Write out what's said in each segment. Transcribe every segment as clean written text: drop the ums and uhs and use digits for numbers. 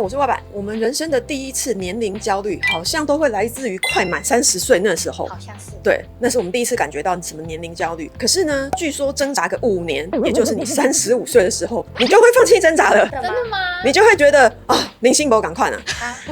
我是外版。我们人生的第一次年龄焦虑，好像都会来自于快满30岁那时候。好像是。对，那是我们第一次感觉到什么年龄焦虑。可是呢，据说挣扎个5年，也就是你35岁的时候，你就会放弃挣扎了。真的吗？你就会觉得啊，林心博赶快啊！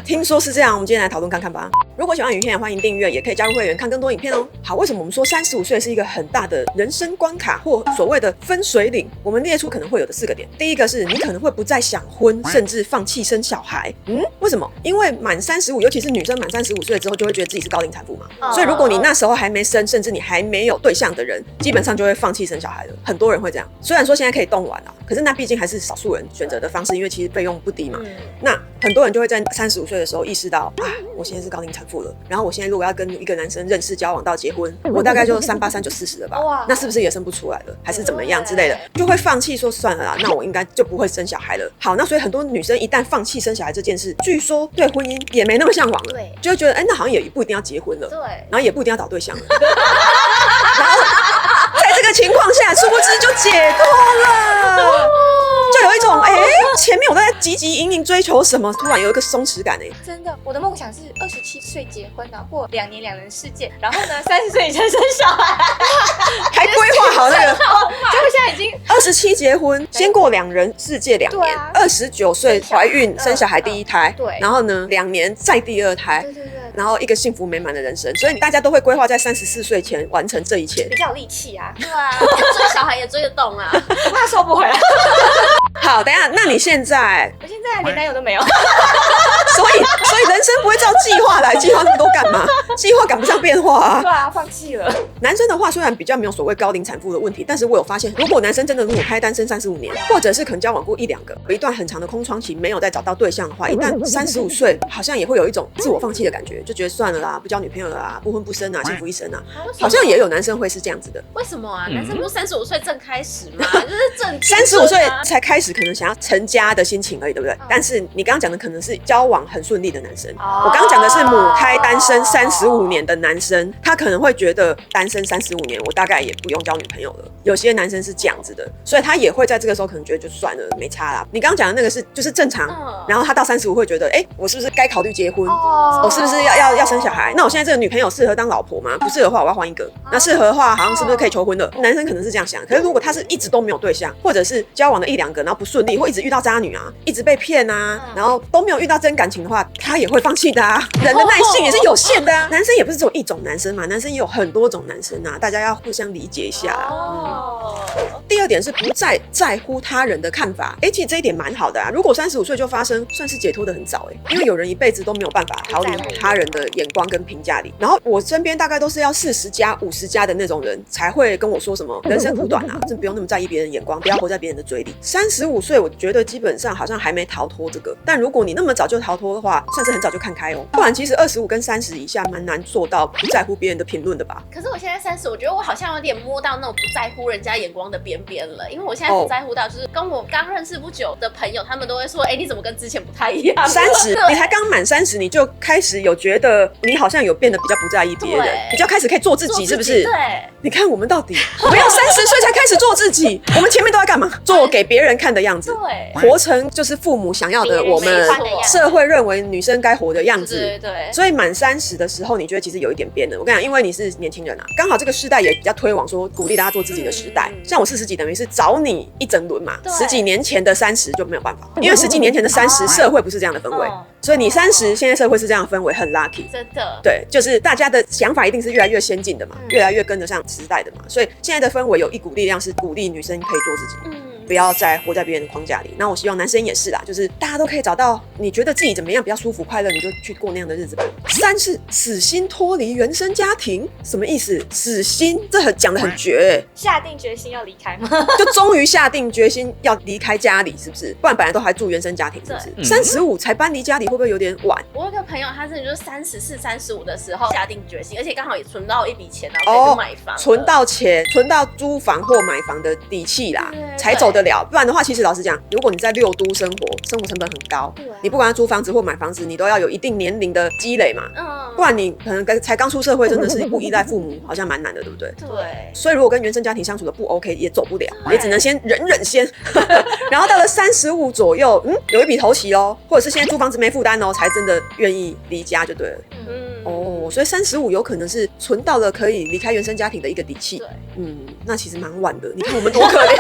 听说是这样，我们今天来讨论看看吧。如果喜欢影片，欢迎订阅，也可以加入会员看更多影片哦。好，为什么我们说35岁是一个很大的人生关卡或所谓的分水岭？我们列出可能会有的4个点。第一个是你可能会不再想婚，甚至放弃生小孩。为什么？因为满35，尤其是女生满35岁之后，就会觉得自己是高龄产妇嘛。所以如果你那时候还没生，甚至你还没有对象的人，基本上就会放弃生小孩了。很多人会这样。虽然说现在可以冻卵啦，可是那毕竟还是少数人选择的方式，因为其实费用不低嘛。那很多人就会在35岁的时候意识到，我现在是高龄产妇了。然后我现在如果要跟一个男生认识、交往到结婚，我大概就38、39、40了吧？那是不是也生不出来了？还是怎么样之类的？就会放弃说算了啦，那我应该就不会生小孩了。好，那所以很多女生一旦放弃生小孩这件事，据说对婚姻也没那么向往了，对，就会觉得那好像也不一定要结婚了，对，然后也不一定要找对象了，然后在这个情况下，殊不知就解脱了。就有一种前面我都在汲汲营营追求什么，突然有一个松弛感真的，我的梦想是27岁结婚，然后过2年2人世界，然后呢30岁以前生小孩，还规划好那个。结果现在已经27结婚，先过2人世界2年，29岁怀孕生小孩第1胎，对，然后呢2年再第2胎，对，然后一个幸福美满的人生，所以大家都会规划在34岁前完成这一切，比较有力气啊。对啊，追小孩也追得动啊，怕收不回来。好，等一下，那你现在？我现在连男友都没有。所以人生不会照计划来，计划那么多干嘛？计划赶不上变化啊。对啊，放弃了。男生的话虽然比较没有所谓高龄产妇的问题，但是我有发现，如果男生真的如果开单身35年，或者是可能交往过1、2个，有一段很长的空窗期没有再找到对象的话，一旦35岁，好像也会有一种自我放弃的感觉，就觉得算了啦，不交女朋友了啦，不婚不生啊，幸福一生啊。好像也有男生会是这样子的。为什么啊？男生不是35岁正开始吗？就是正35岁才开始可能想要成家的心情而已，对不对？但是你刚刚讲的可能是交往很顺利的男生，我刚刚讲的是母胎单身35年的男生，他可能会觉得单身35年，我大概也不用交女朋友了。有些男生是这样子的，所以他也会在这个时候可能觉得就算了，没差啦。你刚刚讲的那个是就是正常，然后他到35会觉得，我是不是该考虑结婚？我是不是要生小孩？那我现在这个女朋友适合当老婆吗？不适合的话，我要换一个。那适合的话，好像是不是可以求婚的？男生可能是这样想，可是如果他是一直都没有对象，或者是交往了1、2个，然后不顺利，或一直遇到渣女啊，一直被骗啊，然后都没有遇到真感情的话，他也会放弃的啊。人的耐性也是有限的啊。男生也不是只有一种男生嘛，男生也有很多种男生啊，大家要互相理解一下啦。第2点是不再在乎他人的看法，其实这一点蛮好的啊。如果35岁就发生，算是解脱的很早因为有人一辈子都没有办法逃离他人的眼光跟评价里。然后我身边大概都是要40加、50加的那种人才会跟我说什么人生苦短啊，真不用那么在意别人眼光，不要活在别人的嘴里。35岁我觉得基本上好像还没逃脱这个，但如果你那么早就逃脱的话，算是很早就看开哦。不然其实25跟30以下蛮难做到不在乎别人的评论的吧。可是我现在30，我觉得我好像有点摸到那种不在乎人家眼光的边边了，因为我现在不在乎到就是跟我刚认识不久的朋友，他们都会说，你怎么跟之前不太一样？30，你才刚满30，你就开始有觉得你好像有变得比较不在意别人，比较开始可以做自己，是不是？对。你看我们到底，我们要30岁才开始做自己，我们前面都在干嘛？做给别人看的样子，对，活成就是父母想要的，我们社会认为女生该活的样子。对。所以满30的时候，你觉得其实有一点变了。我跟你讲，因为你是年轻人啊，刚好这个世代也比较推广说鼓励大家做自己的时代。像我40几，等于是找你一整轮嘛。10几年前的30就没有办法，因为10几年前的30社会不是这样的氛围，所以你30现在社会是这样的氛围，很 lucky。真的。对，就是大家的想法一定是越来越先进的嘛，越来越跟得上时代的嘛，所以现在的氛围有一股力量是鼓励女生可以做自己。不要再活在别人的框架里。那我希望男生也是啦，就是大家都可以找到你觉得自己怎么样比较舒服快乐，你就去过那样的日子吧。3是死心脱离原生家庭，什么意思？死心，这讲得很绝下定决心要离开吗？就终于下定决心要离开家里，是不是？不然本来都还住原生家庭，是不是？35才搬离家里，会不会有点晚？我有个朋友，他真的就是34、35的时候下定决心，而且刚好也存到一笔钱，然后可以去买房，存到钱，存到租房或买房的底气啦，才走得得了。不然的话，其实老实讲，如果你在六都生活，生活成本很高，你不管要租房子或买房子，你都要有一定年龄的积累嘛。不然你可能才刚出社会，真的是不依赖父母，好像蛮难的，对不对？对。所以如果跟原生家庭相处的不 OK， 也走不了，也只能先忍先。然后到了35左右，有一笔头期哦，或者是现在租房子没负担哦，才真的愿意离家就对了。所以35有可能是存到了可以离开原生家庭的一个底气。那其实蛮晚的。你看我们多可怜。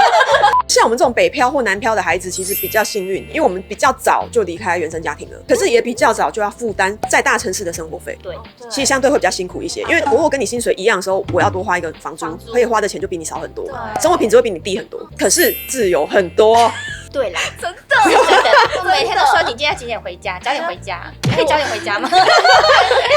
像我们这种北漂或南漂的孩子，其实比较幸运，因为我们比较早就离开原生家庭了，可是也比较早就要负担在大城市的生活费。对，其实相对会比较辛苦一些，因为如果跟你薪水一样的时候，我要多花一个房租，可以花的钱就比你少很多，生活品质会比你低很多，可是自由很多。对啦，真的，我每天都说你今天几点回家，早点回家，可以早点回家吗？要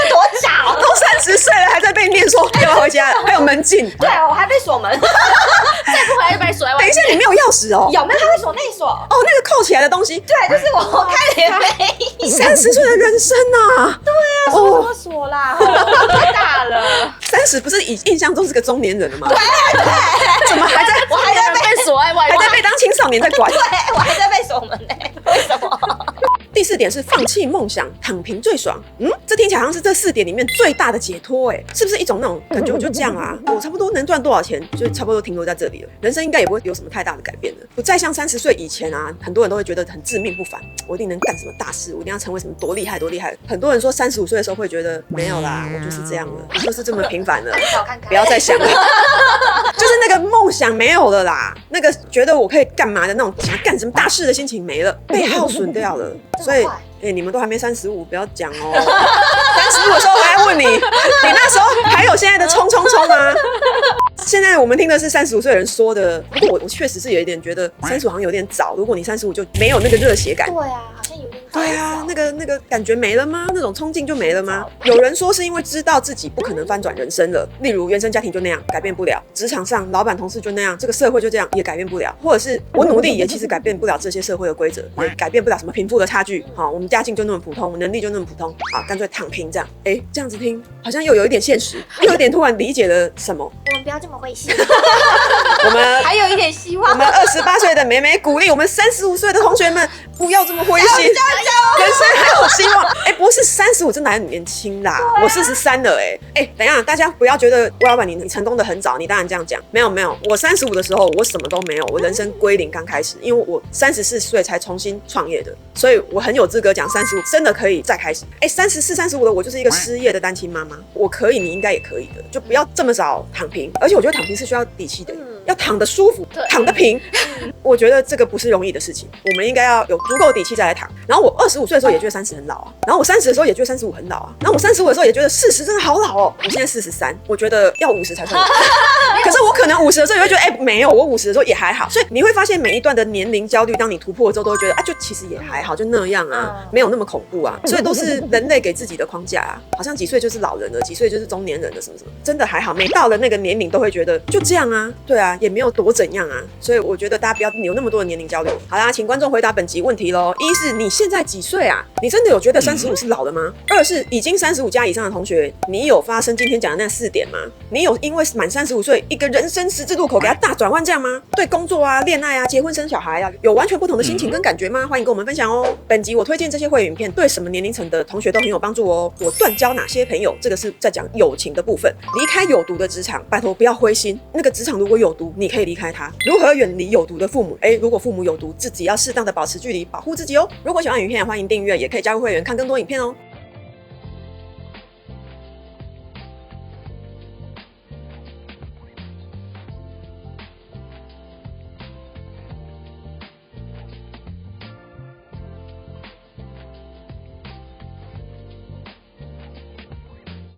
多早？都30岁了，还在被念说要回家，还有门禁。对，我还被锁门，再不回来就把你锁在外面。等一下，你没有钥匙哦？有没有？他会锁内锁。哦，那个扣起来的东西。对，就是我开的也没。30岁的人生啊。对啊，锁什么锁啦？太大了。30不是印象中是个中年人了吗？对，怎么还在？我还在被锁在外面，还在被当青少年在管。对，我还在被锁门呢。为什么？第4点是放弃梦想，躺平最爽。这听起来好像是这4点里面最大的解脱，是不是一种那种感觉？我就这样啊，我差不多能赚多少钱，就差不多停留在这里了，人生应该也不会有什么太大的改变了。不再像30岁以前啊，很多人都会觉得很自命不凡，我一定能干什么大事，我一定要成为什么多厉害多厉害。很多人说35岁的时候会觉得没有啦，我就是这样了，我就是这么平凡了，不要再想了。就是那个梦想没有了啦，那个觉得我可以干嘛的那种想要干什么大事的心情没了，被耗损掉了。所以，你们都还没35，不要讲哦。35的时候我还问你，你那时候还有现在的冲吗？现在我们听的是35岁的人说的，不过我确实是有一点觉得35好像有点早。如果你35就没有那个热血感，对啊，好像有点早。对啊，那个感觉没了吗？那种冲劲就没了吗？有人说是因为知道自己不可能翻转人生了，例如原生家庭就那样，改变不了；职场上老板同事就那样，这个社会就这样，也改变不了；或者是我努力也其实改变不了这些社会的规则，也改变不了什么贫富的差距。好，我们家境就那么普通，能力就那么普通，啊，干脆躺平这样。这样子听好像又有一点现实，又有点突然理解了什么。我们不要这么灰心，我们还有一点希望。我们28岁的妹妹鼓励我们35岁的同学们不要这么灰心，人生还有希望。不是35真的还很年轻啦，我43了等一下，大家不要觉得魏老板你成功的很早，你当然这样讲，没有，我35的时候我什么都没有，我人生归零刚开始，因为我34岁才重新创业的，所以我很有资格讲35真的可以再开始。34、35的我就是一个失业的单亲妈妈，我可以，你应该也可以的，就不要这么早躺平，而且我觉得躺平是需要底气的。要躺得舒服，躺得平，我觉得这个不是容易的事情。我们应该要有足够底气再来躺。然后我25岁的时候也觉得30很老啊，然后我30的时候也觉得35很老啊，然后我35的时候也觉得40真的好老哦。我现在43，我觉得要50才算老。可是我可能50的时候也会觉得，没有，我50的时候也还好。所以你会发现每一段的年龄焦虑，当你突破了之后，都会觉得就其实也还好，就那样啊，没有那么恐怖啊。所以都是人类给自己的框架啊，好像几岁就是老人了，几岁就是中年人了，什么什么，真的还好。每到了那个年龄，都会觉得就这样啊，对啊。也没有多怎样啊，所以我觉得大家不要有那么多的年龄焦虑。好啦，请观众回答本集问题咯。一是你现在几岁啊？你真的有觉得35是老的吗？2是已经35加以上的同学，你有发生今天讲的那4点吗？你有因为满35岁一个人生十字路口给他大转弯这样吗？对工作啊、恋爱啊、结婚生小孩啊，有完全不同的心情跟感觉吗？欢迎跟我们分享哦。本集我推荐这些会员影片，对什么年龄层的同学都很有帮助哦。我断交哪些朋友？这个是在讲友情的部分。离开有毒的职场，拜托不要灰心。那个职场如果有毒，你可以离开它。如何远离有毒的父母？如果父母有毒，自己要适当的保持距离，保护自己哦。如果喜欢影片，欢迎订阅，也可以加入会员看更多影片哦。